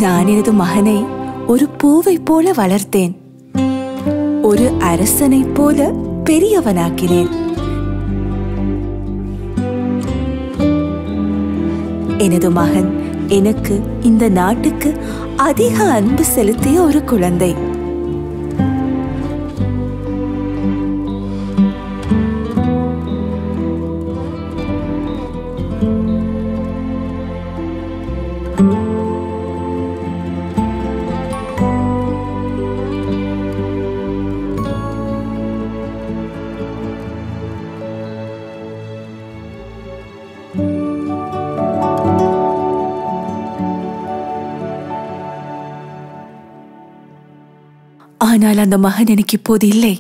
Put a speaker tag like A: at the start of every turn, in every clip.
A: நான் எனது மகனை ஒரு பூவை போல வளர்த்தேன், ஒரு அரசனை போல பெரியவனாக்கினேன். எனது மகன் எனக்கு இந்த நாட்டுக்கு அதிக அன்பு செலுத்திய ஒரு குழந்தை. ஆனால் அந்த மகன் எனக்கு இப்போது இல்லை.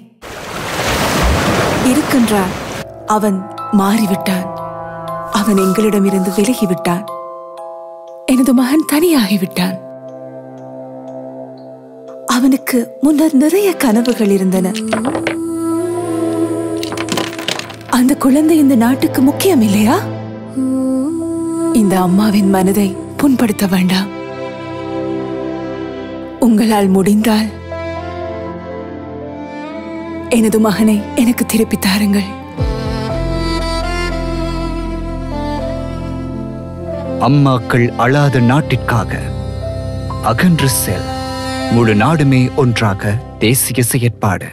A: இருக்கின்றான். அவன் மாறிவிட்டான். அவன் எங்களிடமிருந்து விலகிவிட்டான். எனது மகன் தனியாகிவிட்டான். அவனுக்கு முன்னர் நிறைய கனவுகள் இருந்தன. அந்த குழந்தை இந்த நாட்டுக்கு முக்கியம் இல்லையா? இந்த அம்மாவின் மனதை புண்படுத்த வேண்டாம். உங்களால் முடிந்தால் எனது மகனை எனக்கு திருப்பி தாருங்கள்.
B: அம்மாக்கள் அழாத நாட்டிற்காக அகன்று செல். முழு நாடுமே ஒன்றாக தேசிய செயற்பாடு.